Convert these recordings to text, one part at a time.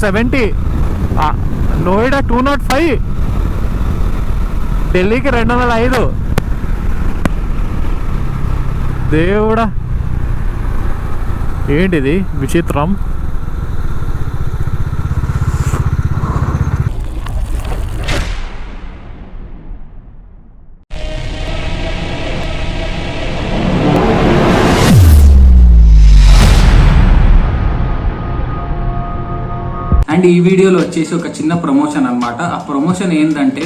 270, నోయిడా 205, ఢిల్లీకి 205. దేవుడా ఏంటిది విచిత్రం. అండ్ ఈ వీడియోలో వచ్చేసి ఒక చిన్న ప్రమోషన్ అనమాట. ఆ ప్రమోషన్ ఏంటంటే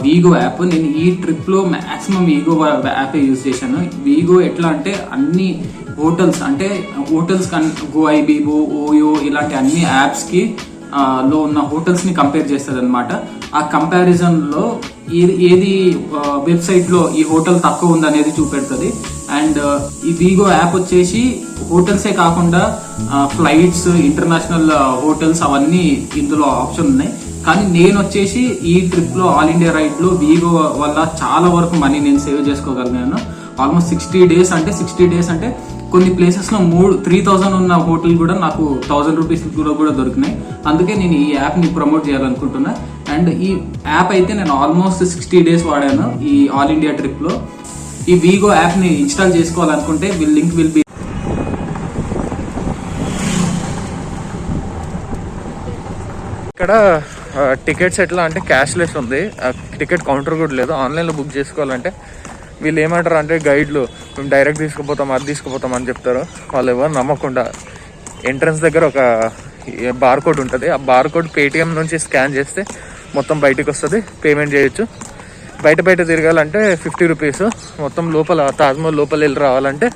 వీగో యాప్. నేను ఈ ట్రిప్లో మ్యాక్సిమం వీగో యాప్ యూజ్ చేశాను. వీగో ఎట్లా అంటే అన్ని హోటల్స్ అంటే గోఐబీబో, ఓయో ఇలాంటి అన్ని యాప్స్కి లో ఉన్న హోటల్స్ని కంపేర్ చేస్తుంది అనమాట. ఆ కంపారిజన్లో ఏది వెబ్సైట్లో ఈ హోటల్ తక్కువ ఉందనేది చూపెడుతుంది. అండ్ ఈ వీగో యాప్ వచ్చేసి హోటల్సే కాకుండా ఫ్లైట్స్, ఇంటర్నేషనల్ హోటల్స్ అవన్నీ ఇందులో ఆప్షన్ ఉన్నాయి. కానీ నేను వచ్చేసి ఈ ట్రిప్లో ఆల్ ఇండియా రైడ్లో వీగో వల్ల చాలా వరకు మనీ నేను సేవ్ చేసుకోగలిగాను. ఆల్మోస్ట్ 60 డేస్ అంటే కొన్ని ప్లేసెస్లో 3,000 ఉన్న హోటల్ కూడా నాకు 1,000 రూపీస్ కూడా దొరికినాయి. అందుకే నేను ఈ యాప్ని ప్రమోట్ చేయాలనుకుంటున్నా. అండ్ ఈ యాప్ అయితే నేను ఆల్మోస్ట్ 60 డేస్ వాడాను ఈ ఆల్ ఇండియా ట్రిప్లో. ఈ వీగో యాప్ని ఇన్స్టాల్ చేసుకోవాలనుకుంటే లింక్ విల్ బి. ఇక్కడ టికెట్స్ ఎట్లా అంటే క్యాష్లెస్ ఉంది, టికెట్ కౌంటర్ కూడా లేదు. ఆన్లైన్లో బుక్ చేసుకోవాలంటే వీళ్ళు ఏమంటారు అంటే గైడ్లు మేము డైరెక్ట్ తీసుకుపోతాం, అది తీసుకుపోతాం అని చెప్తారు. వాళ్ళు ఎవరు నమ్మకుండా ఎంట్రన్స్ దగ్గర ఒక బార్కోడ్ ఉంటుంది. ఆ బార్కోడ్ పేటిఎం నుంచి స్కాన్ చేస్తే మొత్తం బయటికి వస్తుంది, పేమెంట్ చేయొచ్చు. బయట తిరగాలంటే 50 రూపీస్. మొత్తం లోపల తాజ్మహల్ లోపల వెళ్ళి రావాలంటే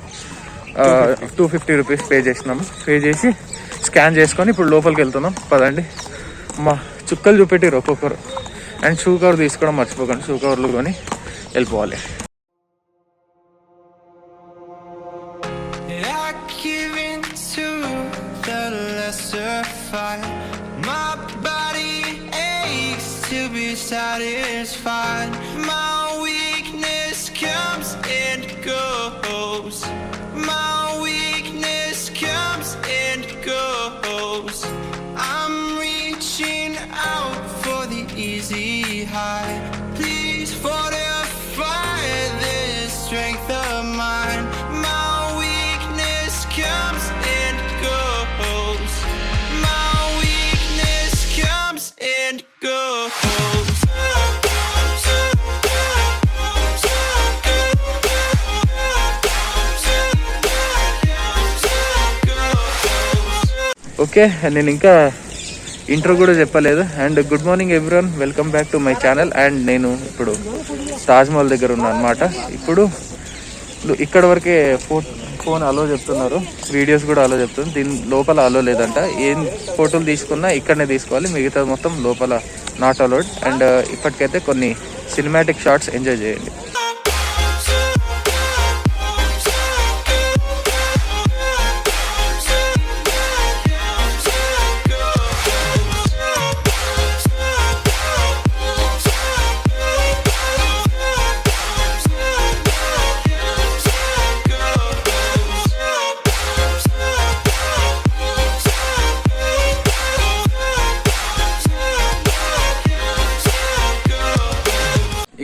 250 రూపీస్ పే చేసినాము. పే చేసి స్కాన్ చేసుకొని ఇప్పుడు లోపలికి వెళ్తున్నాం. పదండి. మా చుక్కలు చూపెట్టిరు ఒక్కొక్కరు. అండ్ షూ కవర్ తీసుకోవడం మర్చిపోకండి, షూ కవర్లు కొని వెళ్ళిపోవాలి. Satisfied, my weakness comes and goes. My weakness comes and goes. I'm reaching out for the easy high. Please fortify this strength of mine. My weakness comes and goes. My weakness comes and goes. Okay, నేను ఇంకా intro కూడా చెప్పలేదు. And good morning everyone, welcome back to my channel. And నేను ఇప్పుడు తాజ్మహల్ దగ్గర ఉన్నాను అనమాట. ఇప్పుడు ఇక్కడ వరకే ఫోన్ అలో చెప్తున్నారు, వీడియోస్ కూడా అలో చెప్తుంది. దీని లోపల అలో లేదంట. ఏం ఫోటోలు తీసుకున్నా ఇక్కడనే తీసుకోవాలి, మిగతా మొత్తం లోపల నాట్ అలౌడ్. అండ్ ఇప్పటికైతే కొన్ని సినిమాటిక్ షాట్స్ ఎంజాయ్ చేయండి.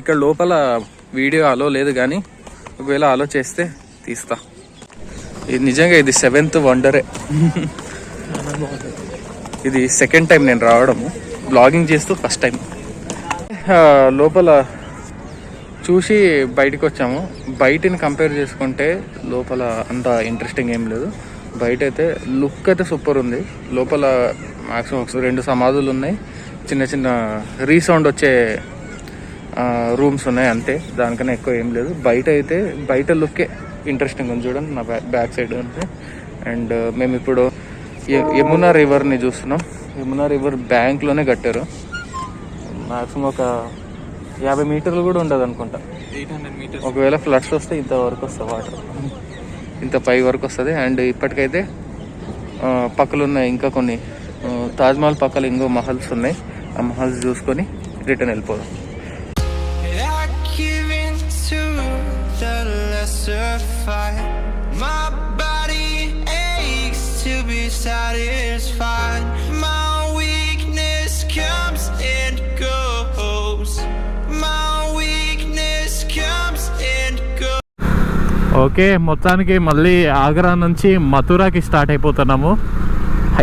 ఇక్కడ లోపల వీడియో అలో లేదు, కానీ ఒకవేళ అలో చేస్తే తీస్తా. ఇది నిజంగా ఇది 7th వండరే. ఇది సెకండ్ టైం నేను రావడము, బ్లాగింగ్ చేస్తూ ఫస్ట్ టైం. లోపల చూసి బయటకు వచ్చాము. బయటని కంపేర్ చేసుకుంటే లోపల అంత ఇంట్రెస్టింగ్ ఏం లేదు. బయట అయితే లుక్ అయితే సూపర్ ఉంది. లోపల మ్యాక్సిమం 2 సమాధులు ఉన్నాయి, చిన్న చిన్న రీసౌండ్ వచ్చే రూమ్స్ ఉన్నాయి, అంతే. దానికన్నా ఎక్కువ ఏం లేదు. బయట లుక్కే ఇంట్రెస్టింగ్ ఉంది. చూడండి నా బ్యాక్ సైడ్ అంటే. అండ్ మేము ఇప్పుడు యమునా రివర్ని చూస్తున్నాం. యమునా రివర్ బ్యాంక్లోనే కట్టారు. మ్యాక్సిమం ఒక 50 మీటర్లు కూడా ఉండదు అనుకుంటా. 800 మీటర్స్. ఒకవేళ ఫ్లడ్స్ వస్తే ఇంతవరకు వస్తుంది వాటర్, ఇంత పై వరకు వస్తుంది. అండ్ ఇప్పటికైతే పక్కలు ఉన్నాయి ఇంకా కొన్ని. తాజ్మహల్ పక్కల ఇంకో మహల్స్ ఉన్నాయి. ఆ మహల్స్ చూసుకొని రిటర్న్ వెళ్ళిపోదాం. My body aches to be satisfied. My okay, మొత్తానికి మళ్ళీ ఆగ్రా నుంచి మథురాకి స్టార్ట్ అయిపోతున్నాము.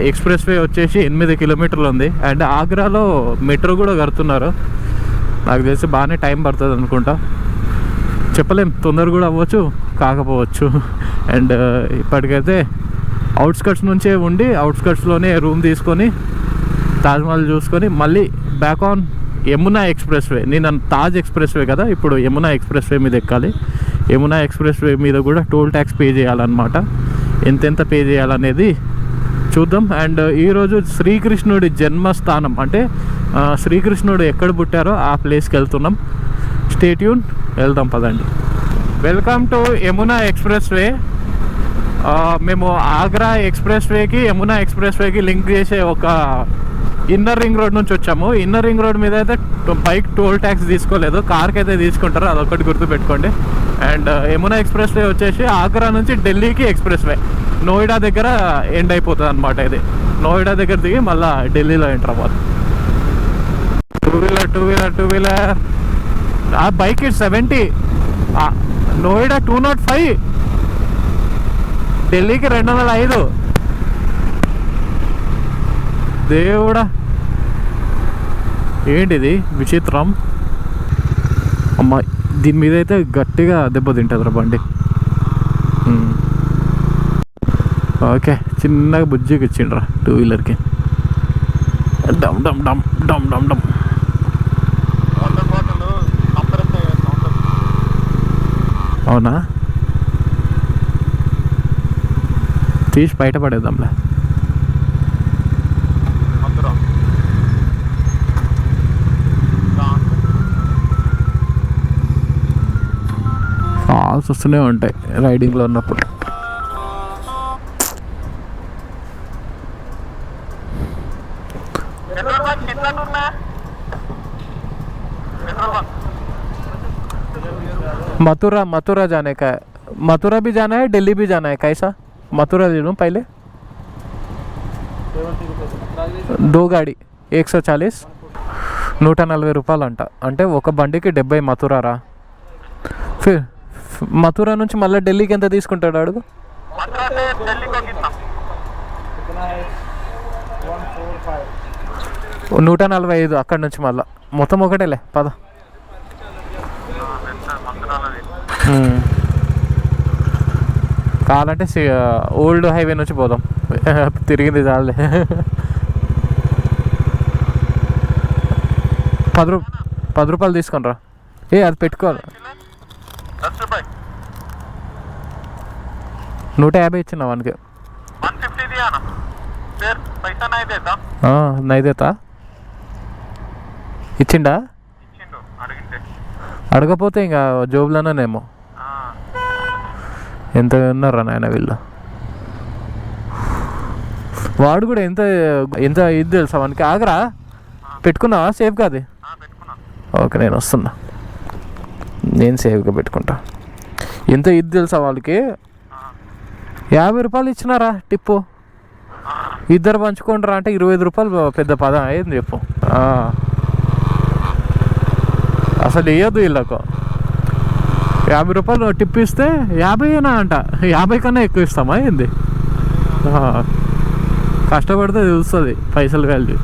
ఎక్స్ప్రెస్ వే వచ్చేసి 8 కిలోమీటర్లు ఉంది. అండ్ ఆగ్రాలో మెట్రో కూడా కడుతున్నారు. నాకు తెలిసి బాగానే టైం పడుతుంది అనుకుంటా, చెప్పలేం, తొందర కూడా అవ్వచ్చు కాకపోవచ్చు. అండ్ ఇప్పటికైతే అవుట్స్కట్స్ నుంచే ఉండి అవుట్స్కట్స్లోనే రూమ్ తీసుకొని తాజ్మహల్ చూసుకొని మళ్ళీ back on Yamuna express way. నేను తాజ్ ఎక్స్ప్రెస్ వే కదా, ఇప్పుడు యమునా ఎక్స్ప్రెస్ వే మీద ఎక్కాలి. యమునా ఎక్స్ప్రెస్ వే మీద కూడా టోల్ ట్యాక్స్ పే చేయాలన్నమాట. ఎంతెంత పే చేయాలనేది చూద్దాం. అండ్ ఈరోజు శ్రీకృష్ణుడి జన్మస్థానం, అంటే శ్రీకృష్ణుడు ఎక్కడ పుట్టారో ఆ ప్లేస్కి వెళ్తున్నాం. స్టే ట్యూన్, వెళ్దాం పదండి. Welcome to Yamuna expressway. మేము ఆగ్రా ఎక్స్ప్రెస్ వేకి యమునా ఎక్స్ప్రెస్ వేకి లింక్ చేసే ఒక ఇన్నర్ రింగ్ రోడ్ నుంచి వచ్చాము. ఇన్నర్ రింగ్ రోడ్ మీద అయితే బైక్ టోల్ ట్యాక్స్ తీసుకోలేదు, కార్కి అయితే తీసుకుంటారు, అదొకటి గుర్తుపెట్టుకోండి. అండ్ యమునా ఎక్స్ప్రెస్ వే వచ్చేసి ఆగ్రా నుంచి ఢిల్లీకి ఎక్స్ప్రెస్ వే. నోయిడా దగ్గర ఎండ్ అయిపోతుంది అనమాట. ఇది నోయిడా దగ్గర దిగి మళ్ళీ ఢిల్లీలో ఎంటర్ అవ్వాలి. టూ వీలర్ ఆ బైక్ ఇట్ 70, నోయిడా 205, ఢిల్లీకి 205. దేవుడా, ఏంటిది విచిత్రం. అమ్మ, దీని మీద అయితే గట్టిగా దెబ్బతింటుందిరా బండి. ఓకే, చిన్నగా బుజ్జికి ఇచ్చిండ్రా 2 వీలర్కి. డమ్ డమ్ డమ్ డమ్ డమ్ డమ్. అవునా, తీసి బయటపడేద్దాంలే. కాల్స్ వస్తూనే ఉంటాయి రైడింగ్లో ఉన్నప్పుడు. मथुरा जाने का है, मथुरा भी जाना है, दिल्ली भी जाना है. कैसा? मथुरा ले लूँ पहले. 2 गाड़ी 140, 140 రూపాయలు అంట. అంటే ఒక బండికి 70 మథురా రా. మథురా నుంచి మళ్ళీ ఢిల్లీకి ఎంత తీసుకుంటాడు అడుగు. 145 అక్కడి నుంచి మళ్ళీ మొత్తం ఒకటేలే పద. కావాలంటే ఓల్డ్ హైవే నుంచి పోదాం, తిరిగింది చాలే. 10 రూపాయలు తీసుకొని రా. అది పెట్టుకోవాలి. 150 ఇచ్చిన వానికి. నైదేతా ఇచ్చిండా? అడగపోతే ఇంకా జోబులోనేమో. ఎంత ఉన్నారా నాయన వీళ్ళు. వాడు కూడా ఎంత ఇది తెలుసా వానికి. ఆగరా, పెట్టుకున్నావా సేఫ్గా? అది ఓకే, నేను వస్తున్నా, నేను సేఫ్గా పెట్టుకుంటా. ఎంత ఇది తెలుసా వాళ్ళకి. 50 రూపాయలు ఇచ్చినారా టిప్పు. ఇద్దరు పంచుకుంటారా అంటే 25 రూపాయలు పెద్ద పదం అయింది చెప్పు. అసలు ఇవ్వద్దు వీళ్ళకు. 50 రూపాయలు టిప్ ఇస్తే 50 అంట. 50 కన్నా ఎక్కువ ఇస్తామా ఏంది? కష్టపడితే తెలుస్తుంది పైసలు value.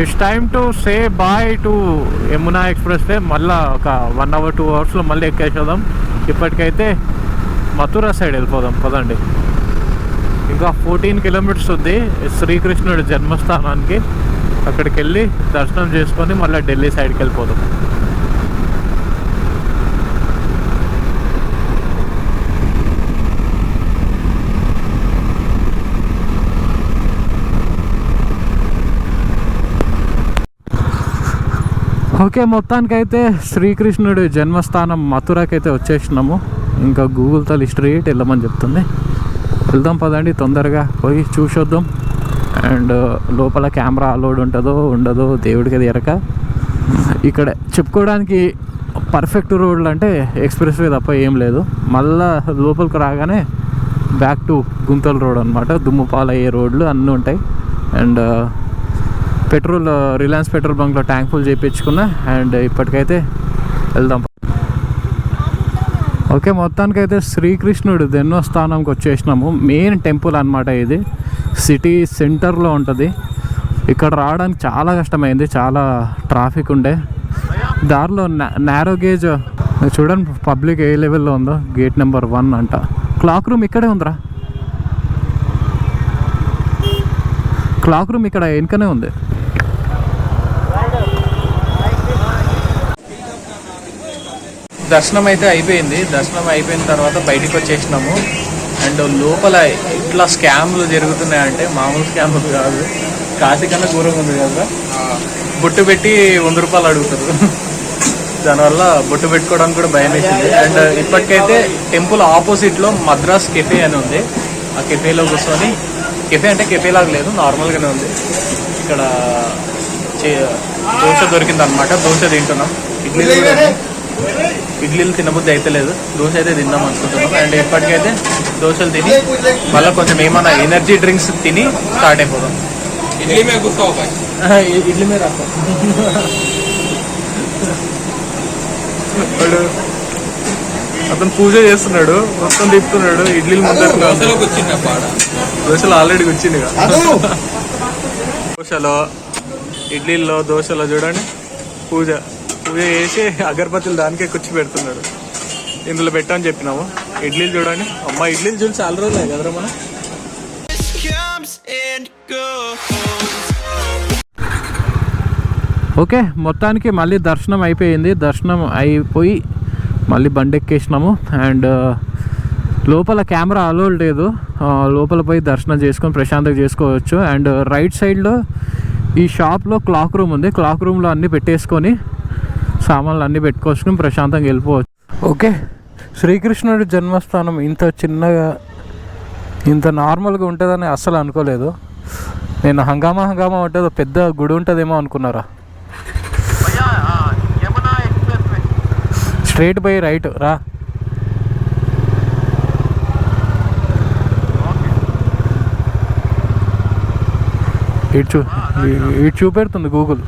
It's time to say bye to Yamuna expressway. మళ్ళీ ఒక 1 hour 2 hours మళ్ళీ ఎక్కేసేద్దాం. ఇప్పటికైతే మథురా సైడ్ వెళ్ళిపోదాం పదండి. ఇంకా 14 కిలోమీటర్స్ ఉంది శ్రీకృష్ణుడి జన్మస్థానానికి. అక్కడికి వెళ్ళి దర్శనం చేసుకొని మళ్ళీ ఢిల్లీ సైడ్కి వెళ్ళిపోదాం. ఓకే, మొత్తానికైతే శ్రీకృష్ణుడి జన్మస్థానం మథురాకి అయితే వచ్చేసినాము. ఇంకా గూగుల్తో స్ట్రీట్ వెళ్ళమని చెప్తుంది. వెళ్దాం పదండి, తొందరగా పోయి చూసొద్దాం. అండ్ లోపల కెమెరా అలౌడ్ ఉంటుందో ఉండదో దేవుడికి అది ఎరక. ఇక్కడ చెప్పుకోవడానికి పర్ఫెక్ట్ రోడ్లు అంటే ఎక్స్ప్రెస్ వే తప్ప ఏం లేదు. మళ్ళా లోపలికి రాగానే బ్యాక్ టు గుంతల రోడ్ అనమాట. దుమ్ముపాలయ్యే రోడ్లు అన్నీ ఉంటాయి. అండ్ పెట్రోల్ రిలయన్స్ పెట్రోల్ బంక్లో ట్యాంక్ ఫుల్ చేయించుకున్నా. అండ్ ఇప్పటికైతే వెళ్దాం. ఓకే, మొత్తానికైతే శ్రీకృష్ణుడు జన్మస్థానంకి వచ్చేసినాము. మెయిన్ టెంపుల్ అనమాట ఇది. సిటీ సెంటర్లో ఉంటుంది. ఇక్కడ రావడానికి చాలా కష్టమైంది, చాలా ట్రాఫిక్ ఉండే. దారిలో నారో గేజ్ చూడండి, పబ్లిక్ ఏ లెవెల్లో ఉందో. గేట్ నెంబర్ 1 అంట. క్లాక్ రూమ్ ఇక్కడే ఉందిరా. క్లాక్ రూమ్ ఇక్కడ వెనుకనే ఉంది. దర్శనం అయితే అయిపోయింది. దర్శనం అయిపోయిన తర్వాత బయటికి వచ్చేసినాము. అండ్ లోపల ఇట్లా స్కామ్లు జరుగుతున్నాయంటే మామూలు స్కామ్లు కాదు, కాశీ కన్నా ఘోరంగా ఉంది కదా. బొట్టు పెట్టి 100 రూపాయలు అడుగుతారు. దానివల్ల బొట్టు పెట్టుకోవడానికి కూడా భయం వేసింది. అండ్ ఇప్పటికైతే టెంపుల్ ఆపోజిట్లో మద్రాస్ కెఫే అని ఉంది. ఆ కెఫేలో కూర్చొని, కెఫే అంటే కెఫే లాగా లేదు, నార్మల్గానే ఉంది. ఇక్కడ దోశ దొరికింది అనమాట. దోశ తింటున్నాం. ఇడ్లీలు తినబుద్ధి అయితే లేదు, దోశ అయితే తిందాం అనుకుంటున్నాం. అండ్ ఇప్పటికైతే దోశలు తిని మళ్ళీ కొంచెం ఏమన్నా ఎనర్జీ డ్రింక్స్ తిని స్టార్ట్ అయిపోదాం. ఇడ్లీ మీద రాస్తాం. అతను పూజ చేస్తున్నాడు, మొత్తం తిప్పుతున్నాడు. ఇడ్లీలు ముందర దోశలు ఆల్రెడీ వచ్చింది కదా. దోశలో, ఇడ్లీల్లో, దోశలో చూడండి పూజ చేసి అగరబత్తులు దానికే కూర్చి పెడుతున్నాడు. ఇందులో పెట్టమని చెప్పినాము. ఇడ్లీలు చూడండి. అమ్మ ఇడ్లీలు చూసి చాలా రోజులు కదరా మనం. ఓకే, మొత్తానికి మళ్ళీ దర్శనం అయిపోయింది. దర్శనం అయిపోయి మళ్ళీ బండి ఎక్కేసినాము. అండ్ లోపల కెమెరా అలో లేదు. లోపల పోయి దర్శనం చేసుకొని ప్రశాంతంగా చేసుకోవచ్చు. అండ్ రైట్ సైడ్లో ఈ షాప్లో క్లాక్ రూమ్ ఉంది. క్లాక్ రూమ్లో అన్నీ పెట్టేసుకొని సామాన్లు అన్నీ పెట్టుకొచ్చుకొని ప్రశాంతంగా వెళ్ళిపోవచ్చు. ఓకే, శ్రీకృష్ణుడి జన్మస్థానం ఇంత చిన్నగా, ఇంత నార్మల్గా ఉంటుందని అస్సలు అనుకోలేదు. నేను హంగామా ఉంటుంది, పెద్ద గుడి ఉంటుందేమో అనుకున్నారా. స్ట్రైట్ బై రైట్ రా. ఇటు చూపెడుతుంది గూగుల్.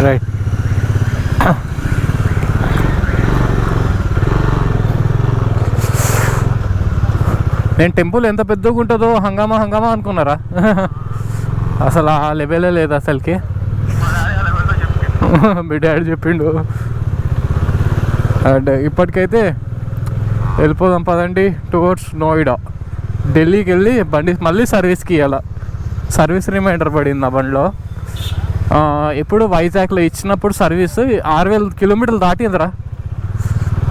రైట్. నేను టెంపుల్ ఎంత పెద్దగా ఉంటుందో హంగామా అనుకున్నారా. అసలు ఆ లెవెలే లేదు అసలుకి. మీ డాడీ చెప్పిండు. అండ్ ఇప్పటికైతే వెళ్ళిపోదాం పదండి టువర్డ్స్ నోయిడా. ఢిల్లీకి వెళ్ళి బండి మళ్ళీ సర్వీస్కి ఇవ్వాలి. సర్వీస్ రిమైండర్ పడింది ఆ బండిలో. ఇప్పుడు వైజాగ్లో ఇచ్చినప్పుడు సర్వీస్ 6000 కిలోమీటర్లు దాటిందిరా.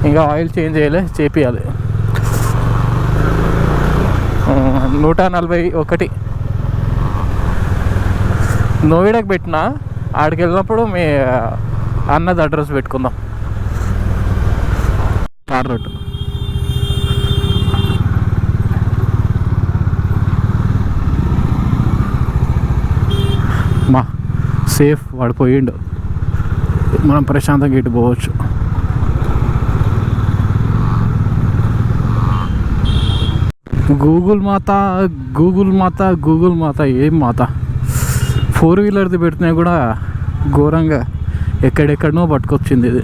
ఇంకా ఆయిల్ చేంజ్ చేపియాలి. 141 నోయిడాకి పెట్టిన. ఆడికి వెళ్ళినప్పుడు మీ అన్నది అడ్రస్ పెట్టుకుందాం. Tar road. మా సేఫ్ వాడు పోయిండు. మనం ప్రశాంతంగా ఇటు పోవచ్చు. గూగుల్ మాత ఏం మాత. 4 వీలర్ది పెడితే కూడా ఘోరంగా ఎక్కడెక్కడనో పట్టుకొచ్చింది ఇది.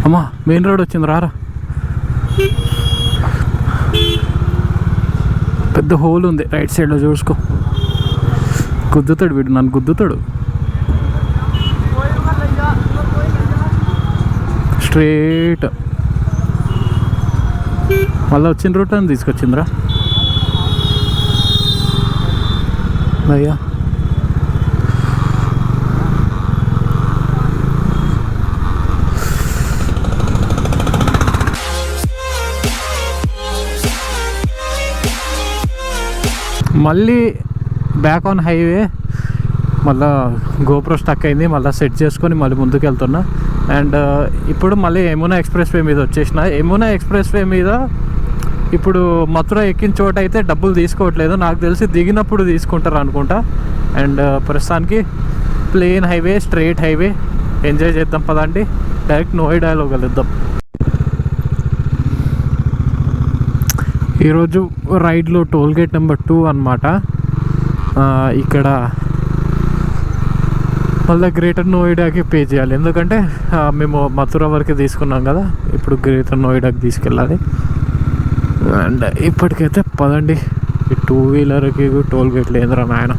అమ్మా మెయిన్ రోడ్ వచ్చింది రారా. పెద్ద హోల్ ఉంది రైట్ సైడ్లో, చూసుకో. గుద్దుతాడు వీడు, నన్ను గుద్దుతాడు. స్ట్రేట్ మళ్ళీ వచ్చిన రూట్ అని తీసుకొచ్చిందిరా భయ్యా. మళ్ళీ బ్యాక్ ఆన్ హైవే. మళ్ళీ గోప్రో స్టక్ అయింది. మళ్ళీ సెట్ చేసుకొని మళ్ళీ ముందుకు వెళ్తున్నా. అండ్ ఇప్పుడు మళ్ళీ యమునా ఎక్స్ప్రెస్ వే మీద వచ్చేసిన. యమునా ఎక్స్ప్రెస్ వే మీద ఇప్పుడు మథుర ఎక్కిన చోట అయితే డబ్బులు తీసుకోవట్లేదు, నాకు తెలిసి దిగినప్పుడు తీసుకుంటారు అనుకుంటా. అండ్ ప్రస్తుతానికి plane highway, straight highway enjoy చేద్దాం పదండి. డైరెక్ట్ నోయిడాలో కలుద్దాం. ఈరోజు రైడ్లో టోల్ గేట్ నెంబర్ 2 అన్నమాట. ఇక్కడ మళ్ళీ గ్రేటర్ నోయిడాకి పే చేయాలి, ఎందుకంటే మేము మథుర వరకు తీసుకున్నాం కదా, ఇప్పుడు గ్రేటర్ నోయిడాకి తీసుకెళ్ళాలి. అండ్ ఇప్పటికైతే పదండి. ఈ 2 వీలర్కి టోల్ గేట్ లేదురా నాయన.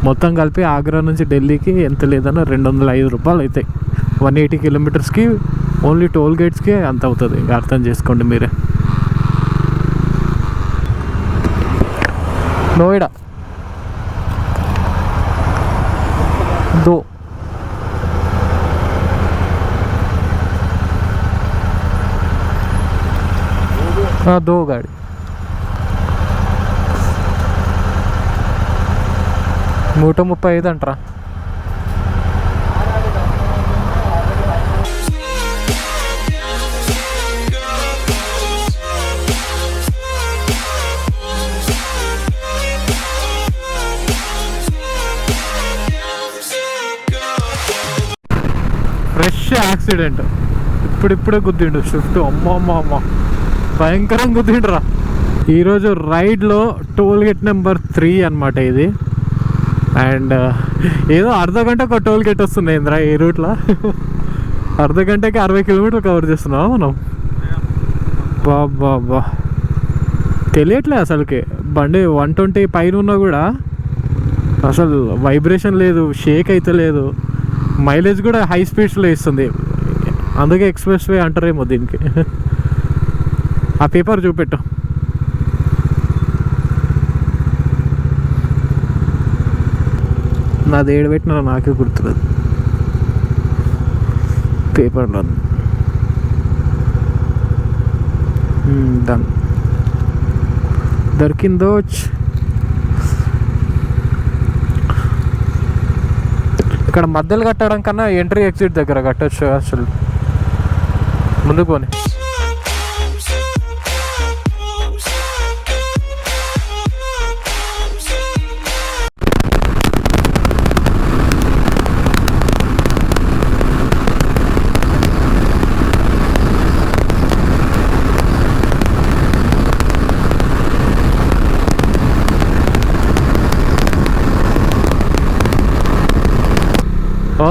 మొత్తం కలిపి ఆగ్రా నుంచి ఢిల్లీకి ఎంత లేదన్నా 205 రూపాయలు అవుతాయి. 180 కిలోమీటర్స్కి ఓన్లీ టోల్ గేట్స్కి అంత అవుతుంది. ఇంకా అర్థం చేసుకోండి మీరే. नोएडा 2 हाँ 2 गाड़ी 135 अंटरा. ఫ్రెష్ యాక్సిడెంట్, ఇప్పుడిప్పుడే గుద్దిండు స్విఫ్ట్. అమ్మ భయంకరంగా గుద్దిండురా. ఈరోజు రైడ్లో టోల్ గేట్ నెంబర్ 3 అనమాట ఇది. అండ్ ఏదో అర్ధ గంట ఒక టోల్ గేట్ వస్తుంది ఏంద్రా ఈ రూట్లో. అర్ధ గంటకి 60 కిలోమీటర్లు కవర్ చేస్తున్నావా మనం? బాబా తెలియట్లే అసలుకి. బండి 120 పైన ఉన్నా కూడా అసలు వైబ్రేషన్ లేదు, షేక్ అయితే లేదు. మైలేజ్ కూడా హై స్పీడ్స్లో ఇస్తుంది, అందుకే ఎక్స్ప్రెస్ వే అంటారేమో దీనికి. ఆ పేపర్ చూపెట్టు. నాది ఏడు పెట్టినా నాకే గుర్తులేదు. పేపర్లో డన్ దొరికిందో. ఇక్కడ మధ్యలో కట్టడం కన్నా ఎంట్రీ ఎగ్జిట్ దగ్గర కట్టచ్చు. అసలు ముందుకు పోనీ.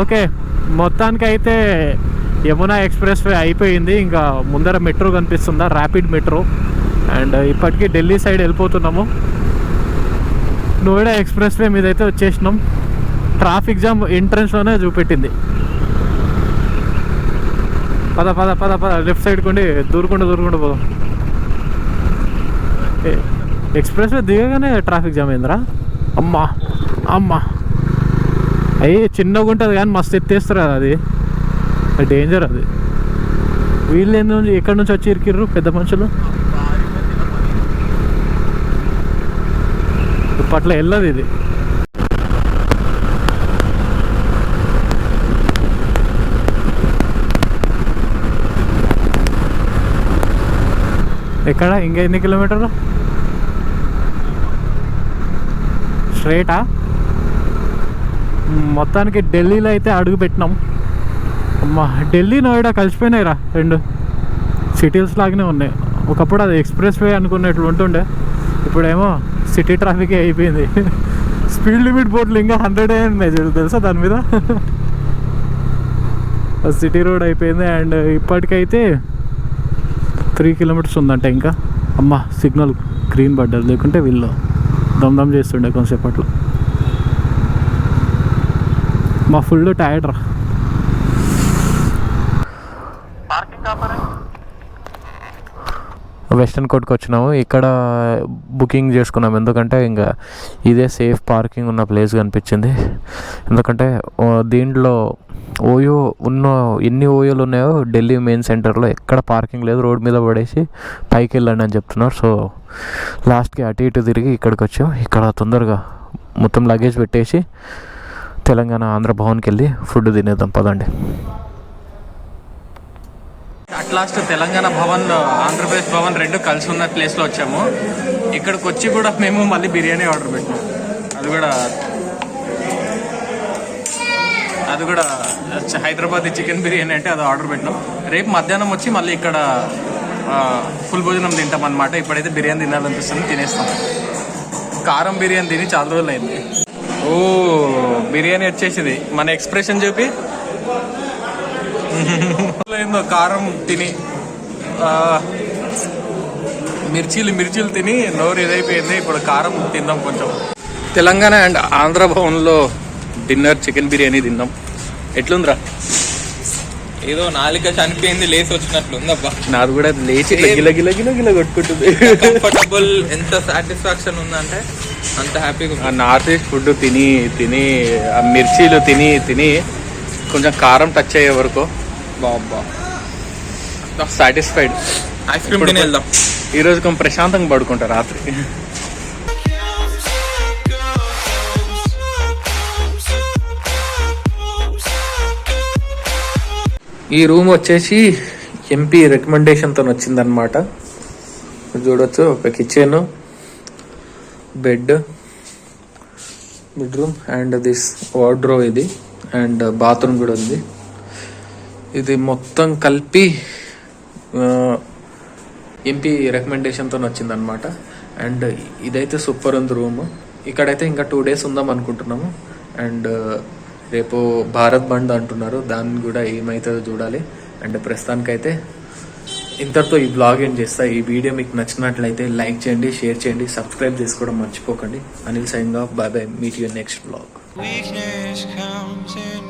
ఓకే, మొత్తానికి అయితే యమునా ఎక్స్ప్రెస్ వే అయిపోయింది. ఇంకా ముందర మెట్రో కనిపిస్తుందా, ర్యాపిడ్ మెట్రో. అండ్ ఇప్పటికీ ఢిల్లీ సైడ్ వెళ్ళిపోతున్నాము. నోయిడా ఎక్స్ప్రెస్ వే మీద అయితే వచ్చేసినాం. ట్రాఫిక్ జామ్ ఎంట్రన్స్లోనే చూపెట్టింది. పద పద పద పద లెఫ్ట్ సైడ్ కొండి దూరుకుంటూ పోదాం. ఎక్స్ప్రెస్ వే దిగగానే ట్రాఫిక్ జామ్ అయిందిరా. అమ్మా అయ్యి చిన్నగా ఉంటుంది కానీ మస్తు ఎత్తేస్తారు కదా, అది డేంజర్. అది వీళ్ళు ఎక్కడి నుంచి వచ్చి ఇరికిర్రు పెద్ద మనుషులు. ఇప్పట్లో వెళ్ళదు ఇది. ఎక్కడ ఇంకా ఎన్ని కిలోమీటర్లు? స్ట్రైటా? మొత్తానికి ఢిల్లీలో అయితే అడుగు పెట్టినాం. అమ్మా ఢిల్లీ నోయిడా కలిసిపోయినాయిరా, 2 సిటీస్ లాగానే ఉన్నాయి. ఒకప్పుడు అది ఎక్స్ప్రెస్ వే అనుకున్నట్లు ఉంటుండే, ఇప్పుడేమో సిటీ ట్రాఫిక్ అయిపోయింది. స్పీడ్ లిమిట్ బోర్డులు ఇంకా 100 ఉన్నాయి తెలుసా దాని మీద. సిటీ రోడ్ అయిపోయింది. అండ్ ఇప్పటికైతే 3 కిలోమీటర్స్ ఉందంట ఇంకా. అమ్మ సిగ్నల్ గ్రీన్ పడ్డది, లేకుంటే వీళ్ళు దమ్ చేస్తుండే కొంతసేపట్లో. మా ఫుల్ టైర్డ్ రా. వెస్టర్న్ కోట్కి వచ్చినాము. ఇక్కడ బుకింగ్ చేసుకున్నాము, ఎందుకంటే ఇంకా ఇదే సేఫ్ పార్కింగ్ ఉన్న ప్లేస్ కనిపించింది. ఎందుకంటే దీంట్లో ఓయో ఎన్ని ఓయోలు ఉన్నాయో ఢిల్లీ మెయిన్ సెంటర్లో ఎక్కడ పార్కింగ్ లేదు, రోడ్ మీద పడేసి పైకి వెళ్ళండి అని చెప్తున్నారు. సో లాస్ట్కి అటు ఇటు తిరిగి ఇక్కడికి వచ్చాం. ఇక్కడ తొందరగా మొత్తం లగేజ్ పెట్టేసి తెలంగాణ ఆంధ్ర భవన్కి వెళ్ళి ఫుడ్ తినేద్దాం పదండి. లాస్ట్ తెలంగాణ భవన్, ఆంధ్రప్రదేశ్ భవన్ రెండు కలిసి ఉన్న ప్లేస్లో వచ్చాము. ఇక్కడికి వచ్చి కూడా మేము మళ్ళీ బిర్యానీ ఆర్డర్ పెట్టాము. అది కూడా హైదరాబాద్ చికెన్ బిర్యానీ అంటే అది ఆర్డర్ పెట్టినాం. రేపు మధ్యాహ్నం వచ్చి మళ్ళీ ఇక్కడ ఫుల్ భోజనం తింటాం అన్నమాట. ఇప్పుడైతే బిర్యానీ తినాలనిపిస్తుంది, తినేస్తాం. కారం బిర్యానీ తిని చాలా రోజులు అయింది. ఓ బిర్యానీ వచ్చేసింది. మన ఎక్స్ప్రెషన్ చూపి ఏందో కారం తిని మిర్చీలు తిని నోరు ఇదైపోయింది. ఇప్పుడు కారం తిందాం కొంచెం. తెలంగాణ అండ్ ఆంధ్ర భవన్లో డిన్నర్ చికెన్ బిర్యానీ తిందాం. ఎట్లుందిరా? ఏదో నాలుక చనిపోయింది, లేచి వచ్చినట్లు ఉందబ్బా. నాది కూడా లేచి గిల కొట్టుకుంటుంది. కంఫర్టబుల్, ఎంత సాటిస్ఫాక్షన్ ఉందంటే అంత హ్యాపీగా. నార్త్ ఈస్ట్ ఫుడ్ తిని ఆ మిర్చీలు తిని కొంచెం కారం టచ్ అయ్యే వరకు బాబా సాటిస్ఫైడ్. ఐస్ క్రీమ్ తిని వెళ్దాం. ఈరోజు కొంచెం ప్రశాంతంగా పడుకుంటా రాత్రి. ఈ రూమ్ వచ్చేసి ఎంపీ రికమెండేషన్తో వచ్చిందనమాట. చూడొచ్చు, ఒక kitchen, bedroom and this wardrobe ఇది, అండ్ బాత్రూమ్ కూడా ఉంది. ఇది మొత్తం కలిపి ఎంపీ రికమెండేషన్తో వచ్చిందనమాట. అండ్ ఇదైతే సూపర్ ఉంది రూమ్. ఇక్కడైతే ఇంకా 2 days ఉందాం అనుకుంటున్నాము. అండ్ రేపు భారత్ బంద్ అంటున్నారు, దాన్ని కూడా ఏమవుతుందో చూడాలి. అండ్ ప్రస్తుతానికైతే ఇంతటితో ఈ బ్లాగ్ ఏం చేస్తా. ఈ వీడియో మీకు నచ్చినట్లయితే లైక్ చేయండి, షేర్ చేయండి, సబ్స్క్రైబ్ చేసుకోవడం మర్చిపోకండి. Anil sign off, bye bye, meet you next blog. Weakness comes in